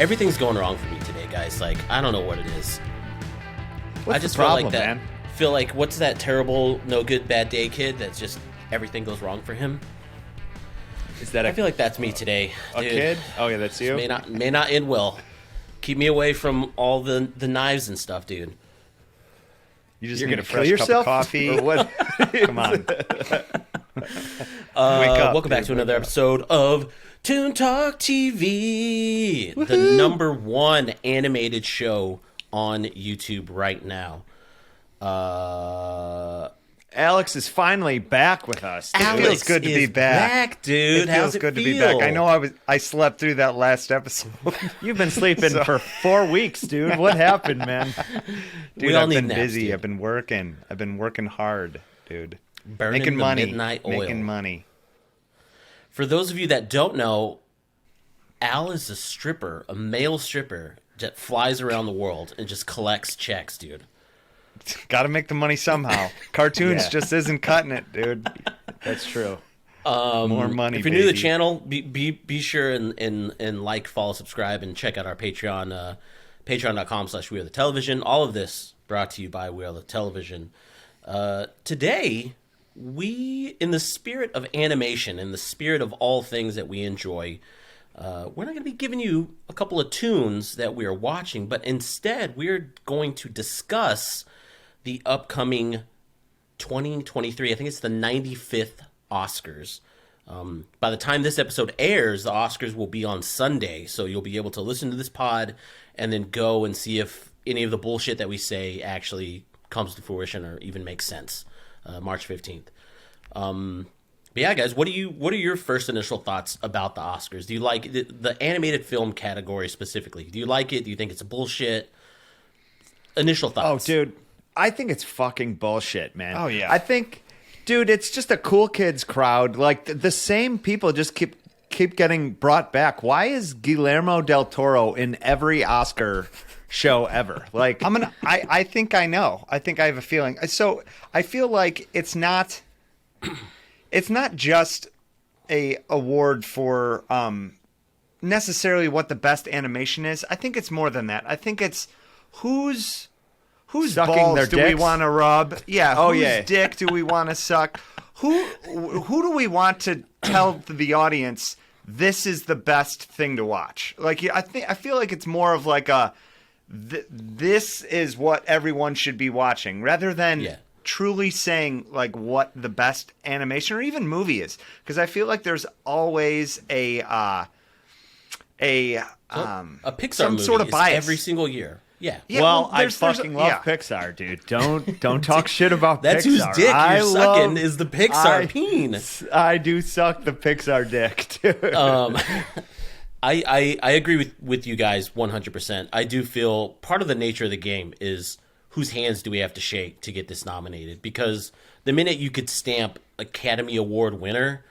everything's going wrong for me today, guys. Like, I don't know what it is. What's I just the problem, feel like that. man? Feel like what's that terrible, no good, bad day kid that's just everything goes wrong for him. Is that I feel like that's me today. a dude. kid? Oh yeah, that's you. May not end well. Keep me away from all the knives and stuff, dude. You just You're need gonna a kill fresh yourself? cup of coffee. Or what? Come on. Wake up, Welcome back dude, to another wake up. episode of Toon Talk TV, the number one animated show on YouTube right now. Alex is finally back with us. Dude. It feels good to be is back. dude. It How's feels it good to feel? be back. I know I slept through that last episode. You've been sleeping for 4 weeks, dude. What happened, man? Dude, We all I've need been naps, busy. dude. I've been working. I've been working hard, dude. Burning Making the money. midnight oil. Making money. For those of you that don't know, Al is a stripper, a male stripper that flies around the world and just collects checks, dude. Got to make the money somehow. Cartoons Yeah. just isn't cutting it, dude. That's true. More money. If you're new to the baby. channel, be sure and like, follow, subscribe, and check out our Patreon, patreon.com/We Are The Television. All of this brought to you by We Are The Television. Today, we, in the spirit of animation, in the spirit of all things that we enjoy, we're not going to be giving you a couple of tunes that we are watching, but instead we're going to discuss the upcoming 2023, I think it's the 95th Oscars. By the time this episode airs, the Oscars will be on Sunday, so you'll be able to listen to this pod and then go and see if any of the bullshit that we say actually comes to fruition or even makes sense. March 15th. But yeah, guys, what are your first initial thoughts about the Oscars? Do you like the animated film category specifically? Do you like it? Do you think it's bullshit? Initial Oh, thoughts. dude. I think it's fucking bullshit, man. Oh, yeah. I think, dude, it's just a cool kids crowd. Like the same people just keep getting brought back. Why is Guillermo del Toro in every Oscar show ever? Like, I think I know. I think I have a feeling. So I feel like it's not just a award for necessarily what the best animation is. I think it's more than that. I think it's whose Sucking balls their do we dicks? want to rub? Yeah. Oh, whose yeah. dick do we want to suck? Who do we want to tell the audience this is the best thing to watch? Like, I feel like it's more of like a this is what everyone should be watching, rather than Yeah. truly saying like what the best animation or even movie is. Because I feel like there's always a Pixar some movie sort of is bias every single year. Yeah. Yeah, well, I there's fucking love yeah. Pixar, dude. Don't talk shit about That's Pixar. whose dick I you're sucking is the Pixar peen. I do suck the Pixar dick, dude. I agree with you guys 100%. I do feel part of the nature of the game is whose hands do we have to shake to get this nominated? Because the minute you could stamp Academy Award winner,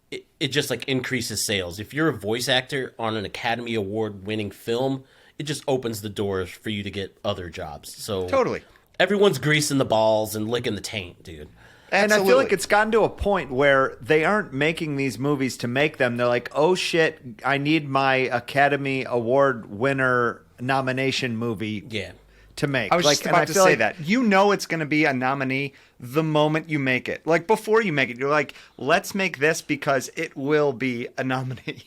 it just like increases sales. If you're a voice actor on an Academy Award winning film, it just opens the doors for you to get other jobs. So Totally. everyone's greasing the balls and licking the taint, dude. And I feel Absolutely. like it's gotten to a point where they aren't making these movies to make them. They're like, oh shit, I need my Academy Award winner nomination movie Yeah. to make. I was just and about I to feel say like- that. You know it's going to be a nominee the moment you make it. Like, before you make it, you're like, let's make this because it will be a nominee.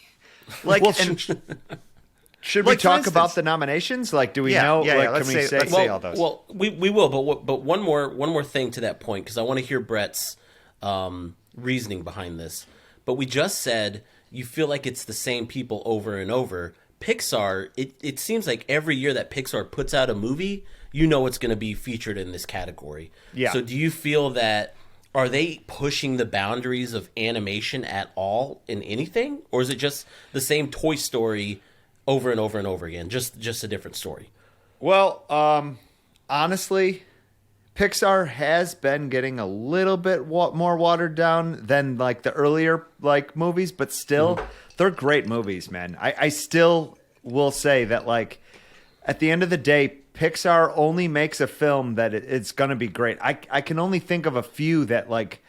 Like, Well, and, Should we like, for talk instance- about the nominations? Like, do we Yeah, know? yeah, like, yeah, let's can we say- say? let's say all those. Well, we will, but one more thing to that point, because I want to hear Brett's reasoning behind this. But we just said you feel like it's the same people over and over. Pixar, it seems like every year that Pixar puts out a movie, you know it's going to be featured in this category. Yeah. So do you feel that, are they pushing the boundaries of animation at all in anything? Or is it just the same Toy Story over and over and over again? Just a different story. Well, honestly, Pixar has been getting a little bit more watered down than like the earlier like movies, but still, they're great movies, man. I still will say that like at the end of the day, Pixar only makes a film that it's going to be great. I can only think of a few that like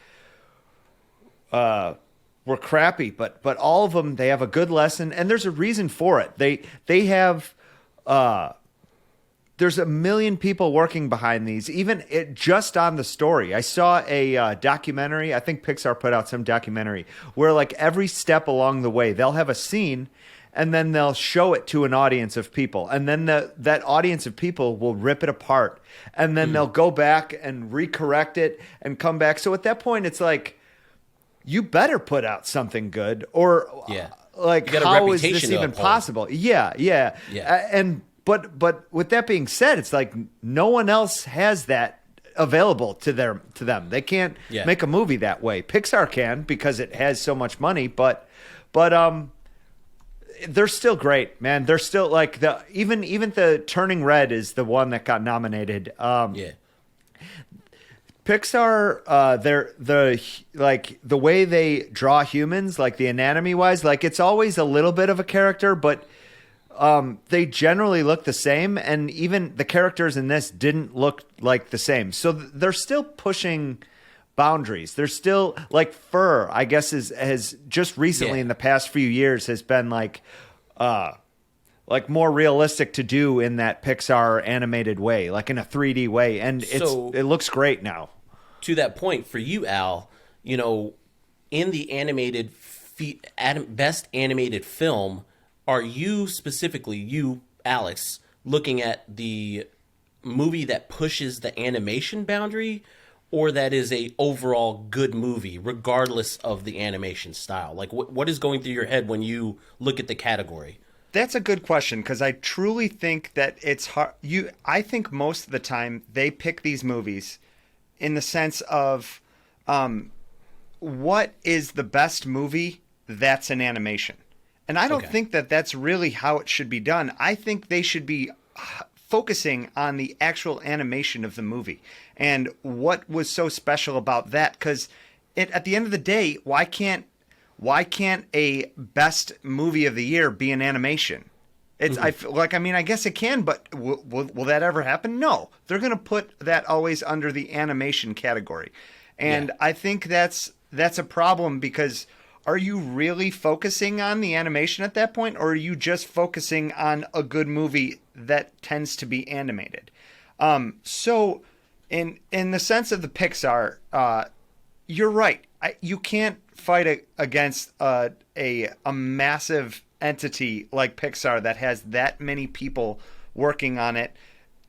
were crappy, but all of them, they have a good lesson, and there's a reason for it. They have there's a million people working behind these, even just on the story. I saw a documentary. I think Pixar put out some documentary where like every step along the way, they'll have a scene and then they'll show it to an audience of people. And then that audience of people will rip it apart. And then they'll go back and recorrect it and come back. So at that point, it's like, you better put out something good, or like, how is this even possible? Yeah. But with that being said, it's like no one else has that available to them. They can't make a movie that way. Pixar can because it has so much money, but they're still great, man. They're still like even the Turning Red is the one that got nominated. Pixar, they're the way they draw humans, like the anatomy wise, like it's always a little bit of a character, but they generally look the same, and even the characters in this didn't look like the same. So they're still pushing boundaries. They're still like fur, I guess, has just recently in the past few years has been like more realistic to do in that Pixar animated way, like in a 3D way, and it looks great now. To that point, for you, Al, you know, in the animated best animated film, are you specifically, you, Alex, looking at the movie that pushes the animation boundary, or that is a overall good movie, regardless of the animation style? Like, what is going through your head when you look at the category? That's a good question, because I truly think that it's hard. I think most of the time they pick these movies in the sense of what is the best movie that's an animation. And I don't think that that's really how it should be done. I think they should be focusing on the actual animation of the movie and what was so special about that. Because at the end of the day, why can't a best movie of the year be an animation? It's I guess it can, but will that ever happen? No, they're going to put that always under the animation category, and I think that's a problem, because are you really focusing on the animation at that point, or are you just focusing on a good movie that tends to be animated? So in the sense of the Pixar, you're right. You can't fight against a massive entity like Pixar that has that many people working on it.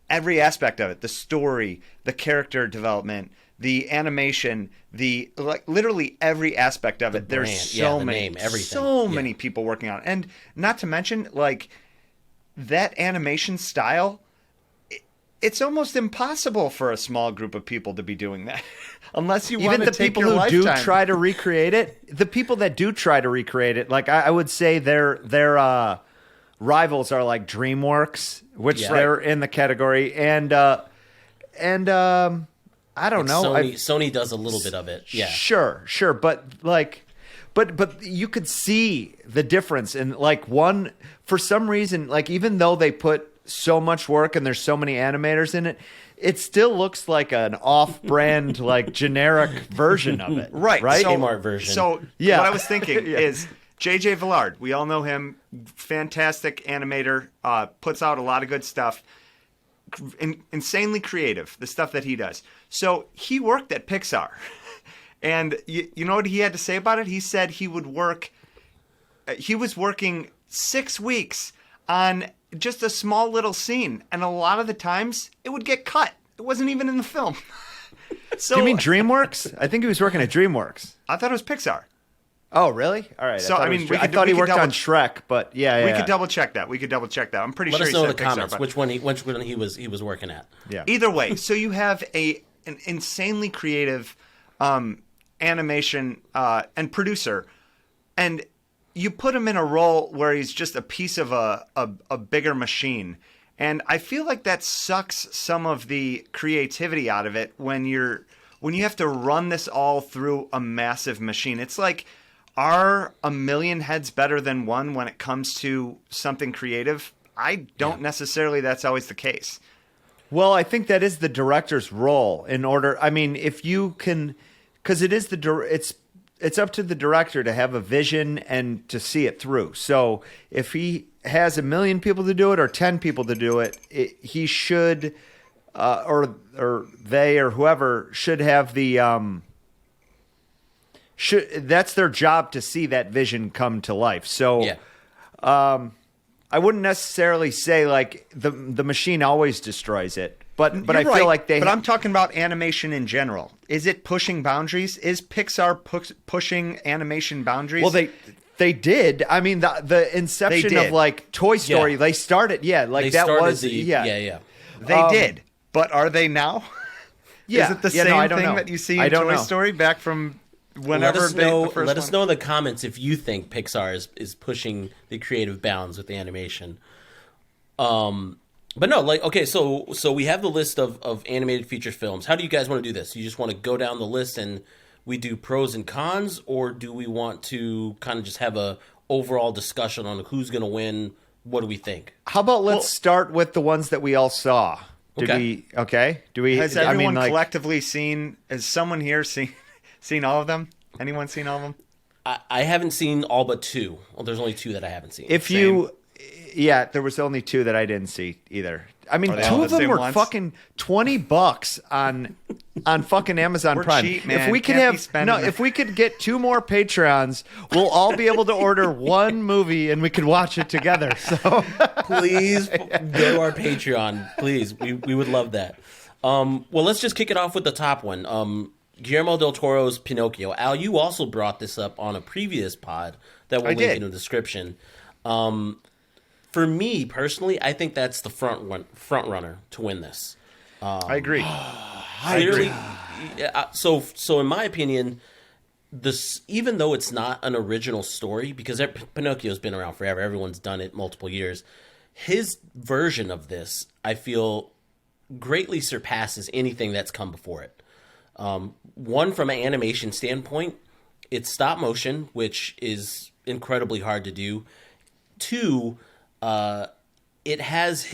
Every aspect of it, the story, the character development, the animation, literally every aspect of it. There's so many people working on it. And not to mention, like, that animation style, it's almost impossible for a small group of people to be doing that. Unless you want to take your lifetime. Even the people who do try to recreate it, the people that do try to recreate it, like I would say their rivals are like DreamWorks, which they're in the category, and I don't know. Sony does a little bit of it. Yeah. Sure, but but you could see the difference in like one, for some reason, like even though they put so much work and there's so many animators in it, it still looks like an off-brand, like generic version of it. Right? Kmart version. So what I was thinking is J.J. Villard. We all know him. Fantastic animator. Puts out a lot of good stuff. Insanely creative, the stuff that he does. So he worked at Pixar. And you know what he had to say about it? He said he was working 6 weeks on just a small little scene, and a lot of the times it would get cut. It wasn't even in the film. So, do you mean DreamWorks? I think he was working at DreamWorks. I thought it was Pixar. Oh, really? All right. So I thought he worked on Shrek, but we could double check that. I'm pretty sure he said Pixar. Let us know in the comments which one he was working at. Yeah. Either way, so you have an insanely creative animation and producer, and you put him in a role where he's just a piece of a bigger machine. And I feel like that sucks some of the creativity out of it when you have to run this all through a massive machine. It's like, are a million heads better than one when it comes to something creative? I don't necessarily that's always the case. Well, I think that is the director's role in order. I mean, if you can, because it's it's up to the director to have a vision and to see it through. So if he has 1 million people to do it or 10 people to do it, he should, or they or whoever should have the that's their job to see that vision come to life. So I wouldn't necessarily say like the machine always destroys it. But I feel like they. But I'm talking about animation in general. Is it pushing boundaries? Is Pixar pushing animation boundaries? Well, they did. I mean, the inception of like Toy Story. They started. Yeah, like that was. They did. But are they now? Yeah. Is it the same thing that you see in Toy Story back from whenever the first Let us know in the comments if you think Pixar is pushing the creative bounds with the animation. But no, like, okay, so we have the list of animated feature films. How do you guys want to do this? You just want to go down the list and we do pros and cons, or do we want to kind of just have a overall discussion on who's going to win? What do we think? How about let's start with the ones that we all saw. Do we? Has everyone collectively seen? Has someone here seen all of them? Anyone seen all of them? I haven't seen all but 2. Well, there's only 2 that I haven't seen. Yeah, there was only 2 that I didn't see either. I mean, 2 of them were fucking $20 on fucking Amazon Prime. Cheap, man. If we could if we could get 2 more Patreons, we'll all be able to order one movie and we could watch it together. So please go to our Patreon, please. We would love that. Well, let's just kick it off with the top one. Guillermo del Toro's Pinocchio. Al, you also brought this up on a previous pod that we'll link in the description. For me personally, I think that's the front runner to win this. I agree. I agree. So in my opinion, this, even though it's not an original story, because Pinocchio's been around forever, everyone's done it multiple years. His version of this, I feel, greatly surpasses anything that's come before it. One, from an animation standpoint, it's stop motion, which is incredibly hard to do. 2, it has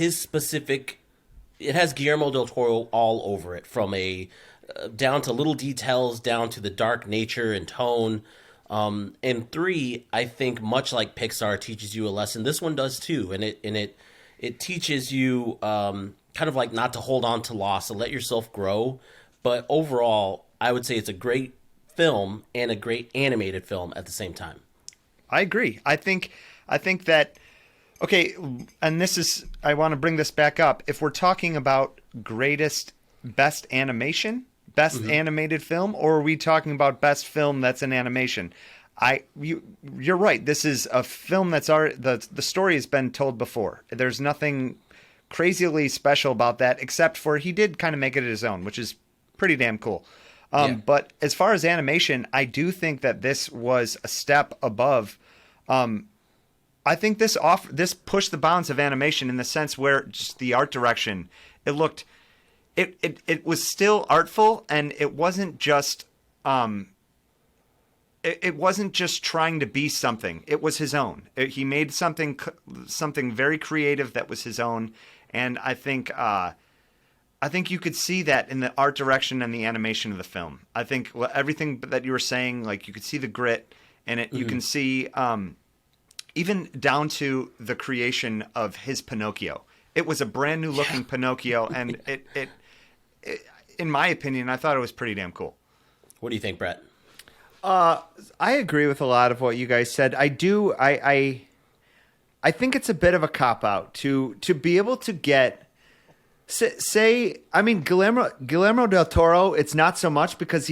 Guillermo del Toro all over it, from down to little details, down to the dark nature and tone. And 3, I think, much like Pixar teaches you a lesson, this one does too, and it teaches you kind of like not to hold on to loss and let yourself grow. But overall, I would say it's a great film and a great animated film at the same time. I agree. I think that. Okay, and I want to bring this back up. If we're talking about best animation, best animated film, or are we talking about best film that's an animation? You're right. This is a film that's the story has been told before. There's nothing crazily special about that, except for he did kind of make it his own, which is pretty damn cool. But as far as animation, I do think that this was a step above. I think this pushed the bounds of animation in the sense where just the art direction, it was still artful, and it wasn't just it wasn't just trying to be something. It was his own. He made something very creative that was his own, and I think you could see that in the art direction and the animation of the film. I think everything that you were saying, like you could see the grit in it. You can see even down to the creation of his Pinocchio. It was a brand new looking Pinocchio, and it, in my opinion, I thought it was pretty damn cool. What do you think, Brett? I agree with a lot of what you guys said. I do. I think it's a bit of a cop out to be able to get. I mean, Guillermo del Toro, it's not so much because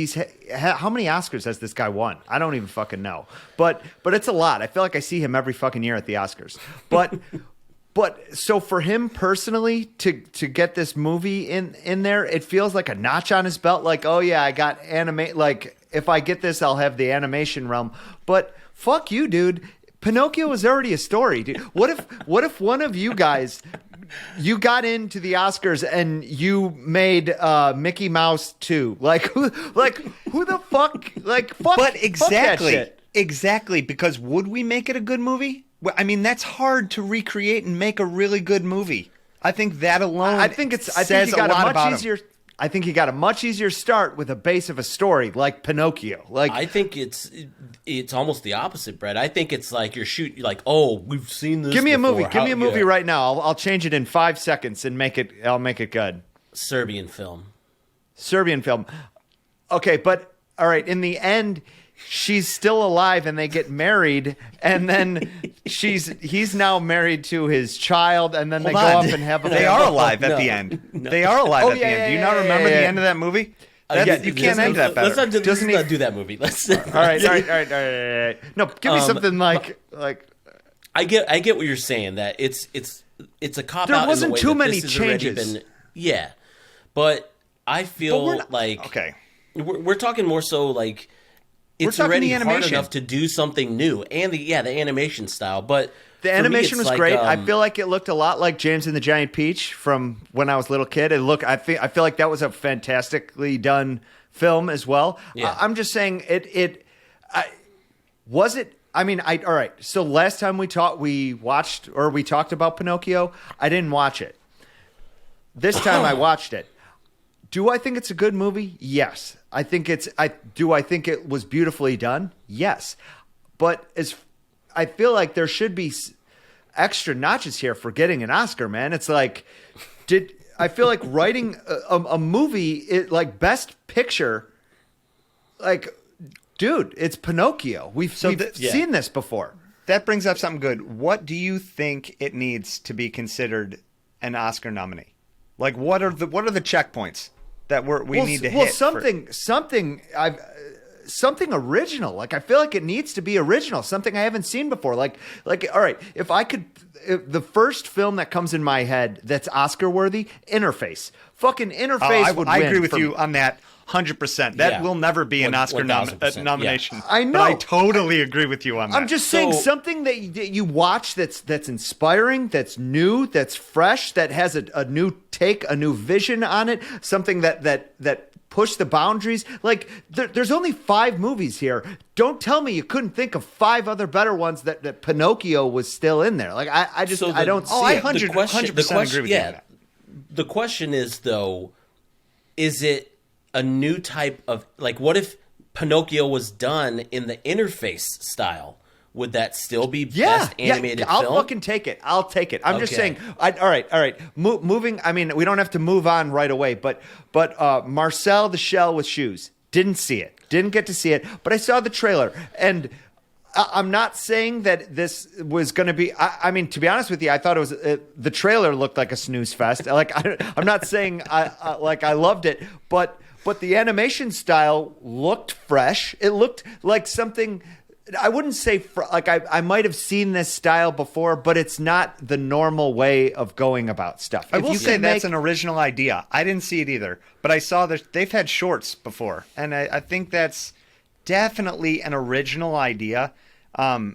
how many Oscars has this guy won? I don't even fucking know. But it's a lot. I feel like I see him every fucking year at the Oscars. But so for him personally to get this movie in there, it feels like a notch on his belt. Like, oh yeah, I got like if I get this, I'll have the animation realm. But fuck you, dude. Pinocchio was already a story, dude. What if one of you guys, you got into the Oscars and you made Mickey Mouse 2? Like who the fuck? Like fuck. But exactly, fuck that shit. Exactly. Because would we make it a good movie? Well, I mean, that's hard to recreate and make a really good movie. I think that alone. I think you got a much easier. I think he got a much easier start with a base of a story like Pinocchio. Like I think it's almost the opposite, Brett. I think it's like like, oh, we've seen this. give me a before. movie. Give me a movie right now. I'll change it in 5 seconds and I'll make it good. Serbian film. Serbian film. Okay, but all right. In the end, she's still alive, and they get married, and then he's now married to his child, and then they go up and have a They are alive at the end. They are alive at the end. Do you not remember the end of that movie? You can't end that better. Let's not do that movie. Let's. All right. No, give me something like. I get what you're saying. That it's a cop out. There wasn't in the way too that many this has already changes. Yeah, but I feel like okay. We're talking more so like it's talking already the hard animation. enough to do something new, and the animation style. But The animation was great. I feel like it looked a lot like James and the Giant Peach from when I was a little kid. I feel like that was a fantastically done film as well. Yeah. I'm just saying was it. I mean, all right. So last time we talked about Pinocchio, I didn't watch it. This time I watched it. Do I think it's a good movie? Yes. I think it was beautifully done? Yes. But I feel like there should be extra notches here for getting an Oscar, man. It's like, I feel like writing a movie, like Best Picture, like, dude, it's Pinocchio. We've seen this before. That brings up something good. What do you think it needs to be considered an Oscar nominee? Like, what are the checkpoints that we need to hit? Well, something original. Like, I feel like it needs to be original. Something I haven't seen before. Like, all right, if the first film that comes in my head that's Oscar worthy, Interface. Fucking Interface would win. I agree with you on that. 100%. That will never be an Oscar 1000%, nomination. yeah. I know. But I totally agree with you on that. I'm just saying something that you watch that's inspiring, that's new, that's fresh, that has a new take, a new vision on it, something that push the boundaries. Like, there's only 5 movies here. Don't tell me you couldn't think of 5 other better ones that Pinocchio was still in there. Like, I don't see I it. 100% agree with you on that. The question is, though, is it a new type of, like, what if Pinocchio was done in the Interface style? Would that still be best animated film? I'll fucking take it. I'll take it. I'm just saying. All right. Moving. I mean, we don't have to move on right away. But Marcel the Shell with Shoes. Didn't see it. Didn't get to see it. But I saw the trailer, and I'm not saying that this was going to be. I mean, to be honest with you, I thought it was. The trailer looked like a snooze fest. Like, I'm not saying I loved it, but the animation style looked fresh. It looked like something. I wouldn't say I might have seen this style before, but it's not the normal way of going about stuff. I will say that's an original idea. I didn't see it either, but I saw that they've had shorts before, and I think that's definitely an original idea. But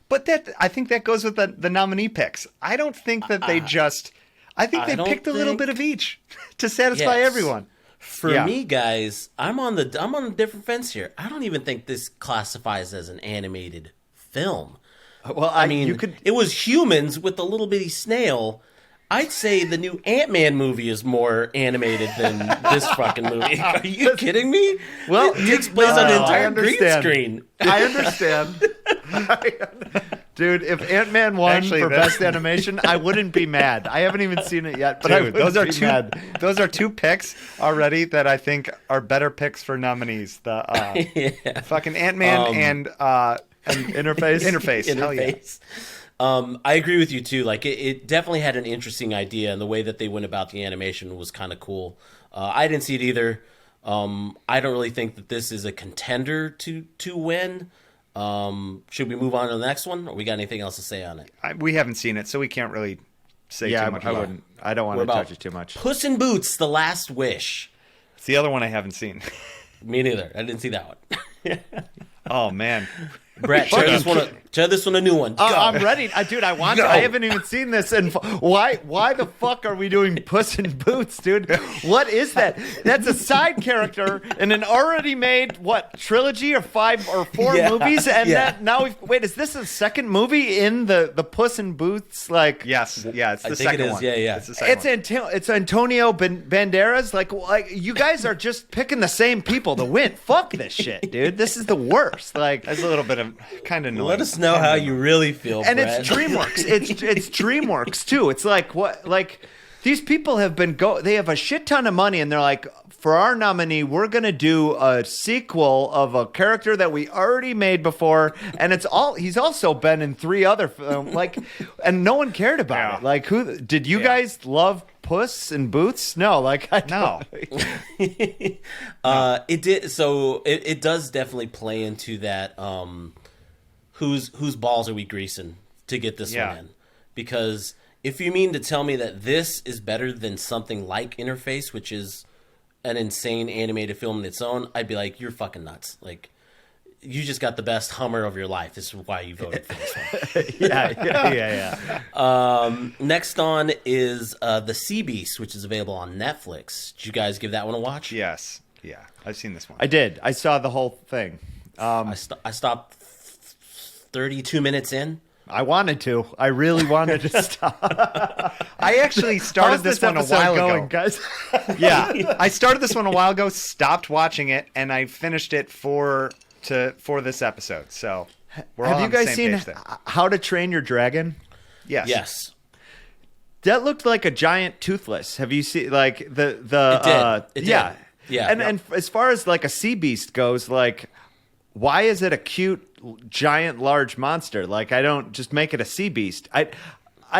I think that goes with the nominee picks. I don't think that they just. I think they picked a little bit of each to satisfy everyone. For me, guys, I'm on a different fence here. I don't even think this classifies as an animated film. Well, I mean, it was humans with a little bitty snail. I'd say the new Ant-Man movie is more animated than this fucking movie. Are you kidding me? Well, it takes place on an entire green screen. I understand. Dude, if Ant-Man won for best animation, I wouldn't be mad. I haven't even seen it yet, but dude, those are two mad. Those are 2 picks already that I think are better picks for nominees. The fucking Ant-Man and Interface. Interface. Hell yeah. I agree with you too. Like, it definitely had an interesting idea, and the way that they went about the animation was kind of cool. I didn't see it either. I don't really think that this is a contender to win. Should we move on to the next one, or we got anything else to say on it? We haven't seen it, so we can't really say too much about it. I don't want to touch it too much. Puss in Boots: The Last Wish. It's the other one I haven't seen. Me neither. I didn't see that one. Oh man, Brett, share this one a new one. Go. I'm ready, dude. I want to. I haven't even seen this. And why the fuck are we doing Puss in Boots, dude? What is that? That's a side character in an already made trilogy or 5 or 4 movies, and now wait. Is this a second movie in the Puss in Boots? Like, yes, yeah, it's the second one. Yeah. It's the second one. It's Antonio Banderas. Like you guys are just picking the same people to win. Fuck this shit, dude. This is the worst. Like, That's a little bit of kind of annoying. Let us know how you really feel, and Brett. it's DreamWorks. It's DreamWorks too. It's like what? Like these people have been they have a shit ton of money, and they're like, for our nominee, we're gonna do a sequel of a character that we already made before, and he's also been in 3 other films, and no one cared about it. Like, who did you guys love? Puss in Boots? No, like I don't. It did. So it does definitely play into that. Whose balls are we greasing to get this one in? Because if you mean to tell me that this is better than something like Interface, which is an insane animated film in its own, I'd be like, you're fucking nuts. Like, you just got the best Hummer of your life. This is why you voted for this one. Yeah. Next on is The Sea Beast, which is available on Netflix. Did you guys give that one a watch? Yes. Yeah. I've seen this one. I did. I saw the whole thing. I stopped 32 minutes in. I wanted to. I really wanted to stop. I actually started this one a while ago, guys. Yeah, I started this one a while ago, stopped watching it, and I finished it for this episode. So we're all Have on you guys the same seen page there. How to Train Your Dragon? Yes. That looked like a giant toothless. Have you seen like the It did. Yeah. And as far as like a sea beast goes, like why is it a cute giant large monster? Like I don't just make it a sea beast. I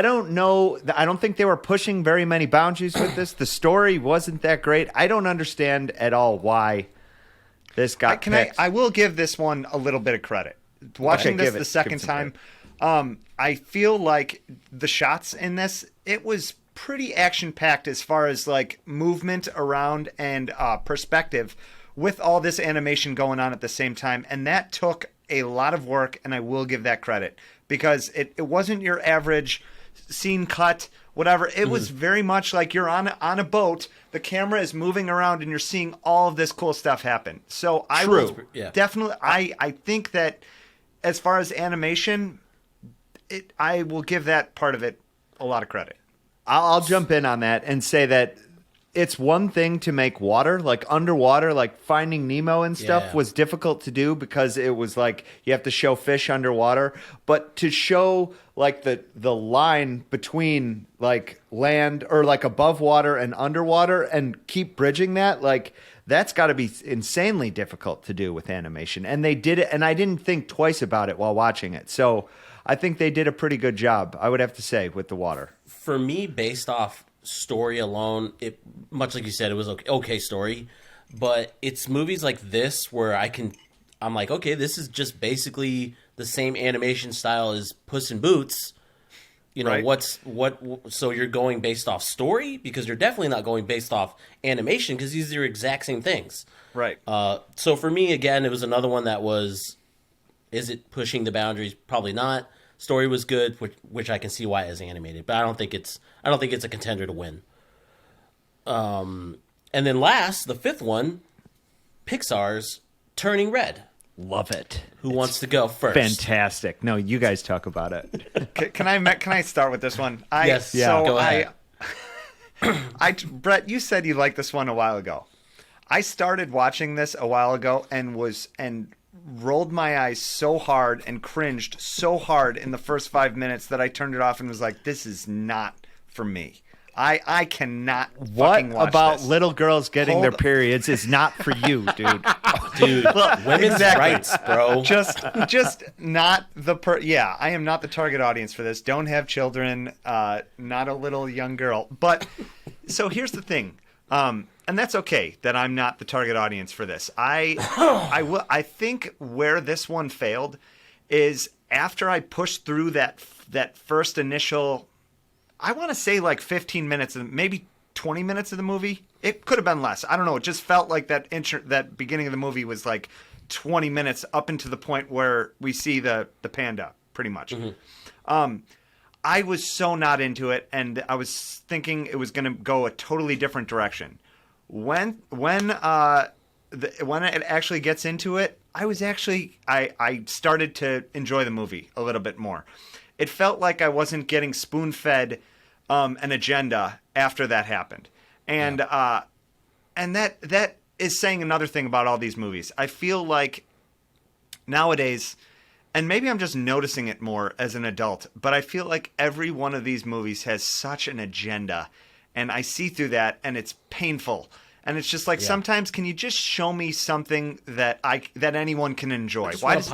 don't know. I don't think they were pushing very many boundaries with this. The story wasn't that great. I don't understand at all why this got picked. I will give this one a little bit of credit. Watching this the second time, I feel like the shots in this, it was pretty action-packed as far as like movement around and perspective with all this animation going on at the same time. And that took a lot of work, and I will give that credit because it wasn't your average scene cut, whatever. It was very much like you're on a boat, the camera is moving around, and you're seeing all of this cool stuff happen. So I will definitely, I think that as far as animation, I will give that part of it a lot of credit. I'll jump in on that and say that it's one thing to make water, like underwater, like Finding Nemo and stuff was difficult to do because it was like you have to show fish underwater. But to show like the line between like land or like above water and underwater and keep bridging that, like that's got to be insanely difficult to do with animation. And they did it, and I didn't think twice about it while watching it. So I think they did a pretty good job, I would have to say, with the water. For me, based off story alone, it much like you said, it was okay story, but it's movies like this where I'm like, okay, this is just basically the same animation style as Puss in Boots. You know, right. So you're going based off story, because you're definitely not going based off animation, because these are exact same things. Right. So for me, again, it was another one that was, is it pushing the boundaries? Probably not. Story was good, which I can see why it is animated, but I don't think it's a contender to win. And then last, the fifth one, Pixar's Turning Red. Love it. Who wants to go first? Fantastic. No, you guys talk about it. Can I start with this one? Yes. Yeah. Go ahead. Brett, you said you liked this one a while ago. I started watching this a while ago and rolled my eyes so hard and cringed so hard in the first 5 minutes that I turned it off and was like, this is not for me. I cannot fucking watch about this. Little girls getting their periods is not for you, dude. Dude, women's rights, bro. Just not the yeah, I am not the target audience for this. Don't have children, not a little young girl. But so here's the thing. And that's okay that I'm not the target audience for this. I think where this one failed is after I pushed through that first initial, I want to say like 15 minutes, maybe 20 minutes of the movie. It could have been less. I don't know. It just felt like that beginning of the movie was like 20 minutes up into the point where we see the panda, pretty much. I was so not into it, and I was thinking it was going to go a totally different direction. When it actually gets into it, I started to enjoy the movie a little bit more. It felt like I wasn't getting spoon-fed an agenda after that happened, and that is saying another thing about all these movies. I feel like nowadays. And maybe I'm just noticing it more as an adult, but I feel like every one of these movies has such an agenda, and I see through that, and it's painful. And it's just like, sometimes can you just show me something that anyone can enjoy? Why does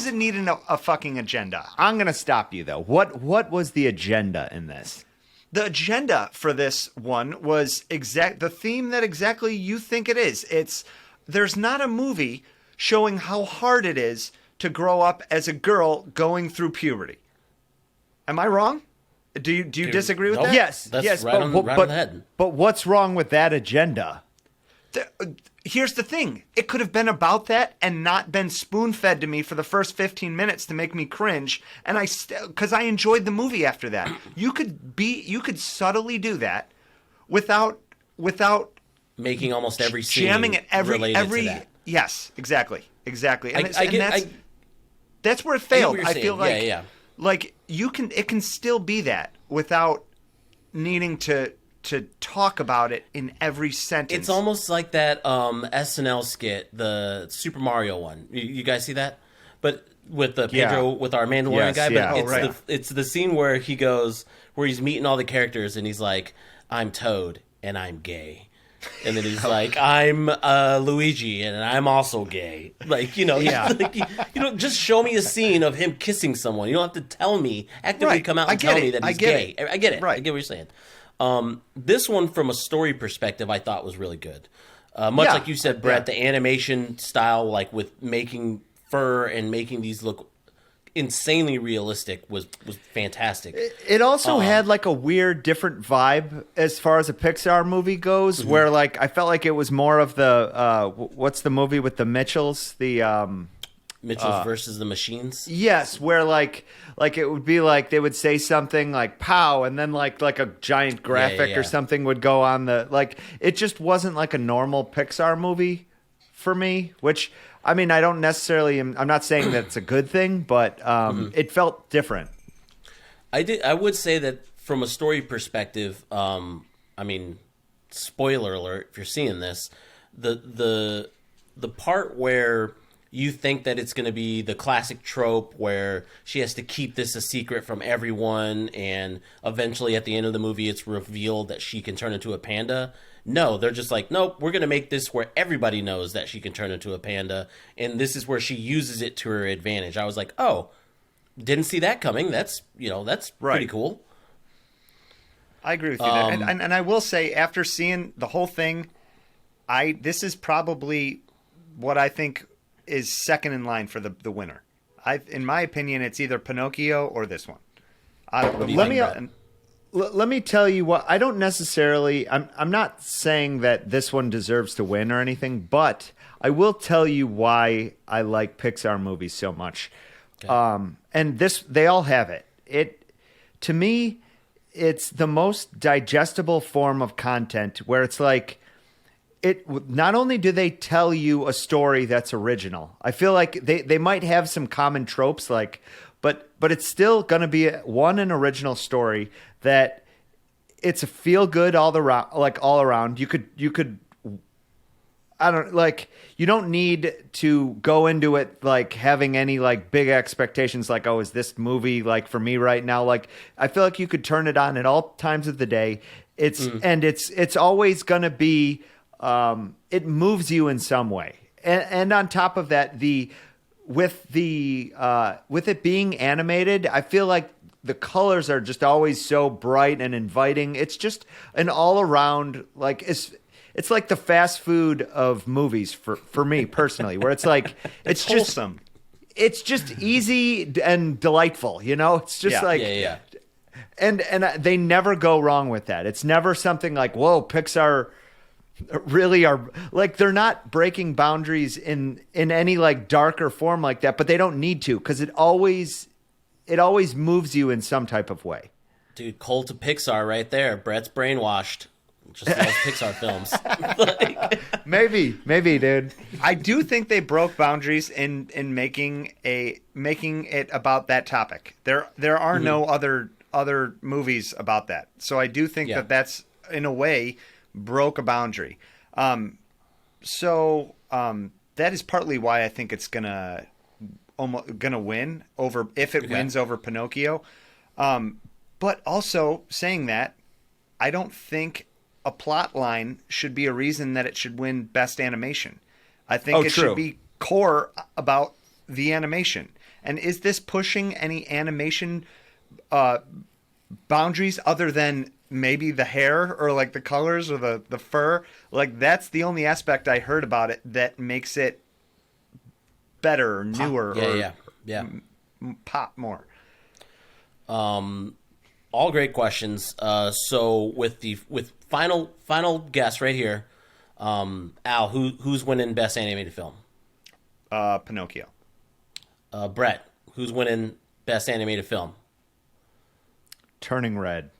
it need a fucking agenda? I'm going to stop you, though. What was the agenda in this? The agenda for this one was the theme that exactly you think it is. There's not a movie showing how hard it is to grow up as a girl going through puberty. Am I wrong? Do you disagree with that? Yes, That's right on the head. But what's wrong with that agenda? Here's the thing. It could have been about that and not been spoon-fed to me for the first 15 minutes to make me cringe, and because I enjoyed the movie after that. You could subtly do that without making almost every scene jamming it every to that. Yes, exactly. And I that's where it failed. I feel like like it can still be that without needing to talk about it in every sentence. It's almost like that SNL skit, the Super Mario one. You guys see that? But with the Pedro, with our Mandalorian guy. But it's the scene where he's meeting all the characters, and he's like, "I'm Toad, and I'm gay." And then he's like, "I'm Luigi, and I'm also gay." Like, just show me a scene of him kissing someone. You don't have to tell me, actively come out and tell me that he's gay. I get it. Right. I get what you're saying. This one, from a story perspective, I thought was really good. Much like you said, Brett, the animation style, like with making fur and making these look insanely realistic was fantastic. It also had like a weird different vibe as far as a Pixar movie goes, where like I felt like it was more of the what's the movie with the Mitchells, the Mitchells versus the Machines. Yes, where like it would be like they would say something like "pow," and then like a giant graphic or something would go on the like. It just wasn't like a normal Pixar movie for me, which. I mean, I don't necessarily. I'm not saying that it's a good thing, but it felt different. I would say that from a story perspective. I mean, spoiler alert! If you're seeing this, the part where you think that it's going to be the classic trope where she has to keep this a secret from everyone, and eventually at the end of the movie, it's revealed that she can turn into a panda. No, they're just like, nope, we're going to make this where everybody knows that she can turn into a panda, and this is where she uses it to her advantage. I was like, oh, didn't see that coming. That's pretty cool. I agree with you there. And I will say, after seeing the whole thing, this is probably what I think is second in line for the winner. In my opinion, it's either Pinocchio or this one. Let me tell you what, I don't necessarily, I'm not saying that this one deserves to win or anything, but I will tell you why I like Pixar movies so much. Okay. And they all have it. To me, it's the most digestible form of content where it's like, not only do they tell you a story that's original, I feel like they might have some common tropes, like, but it's still going to be an original story that it's a feel good all around. You could, I don't like, you don't need to go into it like having any like big expectations, like, oh, is this movie like for me right now? Like, I feel like you could turn it on at all times of the day. It's always going to be, it moves you in some way. And on top of that, with it being animated, I feel like the colors are just always so bright and inviting. It's just an all around, like, it's like the fast food of movies for me personally, where it's like, it's just wholesome. It's just easy and delightful, it's just And they never go wrong with that. It's never something like, whoa, Pixar really are like they're not breaking boundaries in any like darker form like that, but they don't need to because it always moves you in some type of way. Dude, cold to Pixar right there. Brett's brainwashed. Just loves Pixar films. Maybe, dude. I do think they broke boundaries in making it about that topic. There are no other movies about that. So I do think that's in a way broke a boundary. So that is partly why I think it's gonna win over if it wins over Pinocchio. But also saying that, I don't think a plot line should be a reason that it should win Best Animation. I think it should be core about the animation. And is this pushing any animation boundaries other than maybe the hair or like the colors or the fur? Like that's the only aspect I heard about it that makes it better or newer pop more. All great questions. So with final guess right here, Al, who's winning Best Animated Film? Pinocchio. Brett, who's winning Best Animated Film? Turning Red.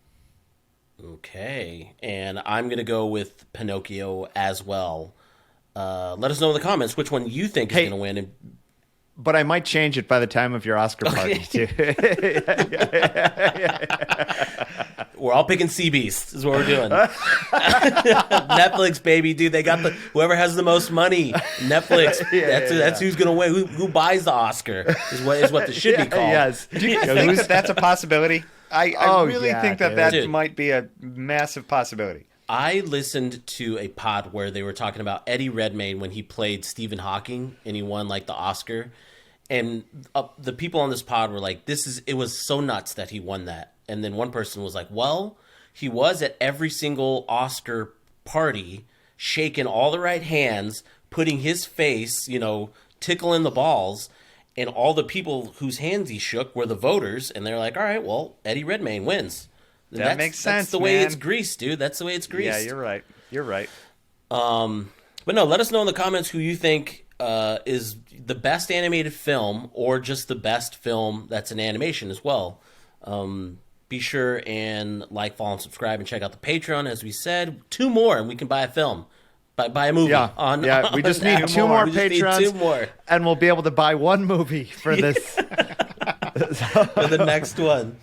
Okay, and I'm gonna go with Pinocchio as well. Let us know in the comments which one you think is gonna win. And but I might change it by the time of your Oscar party too. We're all picking Sea Beast is what we're doing. Netflix, baby, dude. They got whoever has the most money. Netflix. That's who's gonna win. Who buys the Oscar is what this should be called. Yes. Do you guys think that that's a possibility? I really think that might be a massive possibility. I listened to a pod where they were talking about Eddie Redmayne when he played Stephen Hawking and he won like the Oscar. And the people on this pod were like, it was so nuts that he won that. And then one person was like, well, he was at every single Oscar party, shaking all the right hands, putting his face, tickling the balls. And all the people whose hands he shook were the voters. And they're like, all right, well, Eddie Redmayne wins. And that makes sense, That's the way it's greased, dude. That's the way it's greased. Yeah, you're right. But no, let us know in the comments who you think is the best animated film or just the best film that's an animation as well. Be sure and like, follow, and subscribe, and check out the Patreon. As we said, 2 more, and we can buy a film. Buy a movie. We just need 2 more Patrons, 2 more. and we'll be able to buy 1 movie for this. For the next one.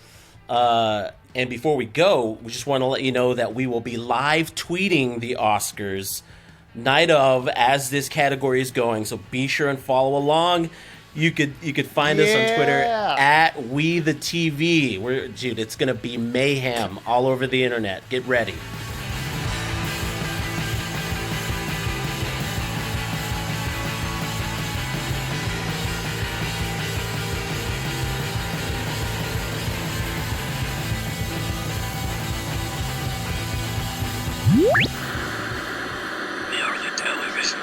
And before we go, we just want to let you know that we will be live tweeting the Oscars night of as this category is going. So be sure and follow along. You could find us on Twitter at WeTheTV. Dude, it's gonna be mayhem all over the internet. Get ready. We are the television.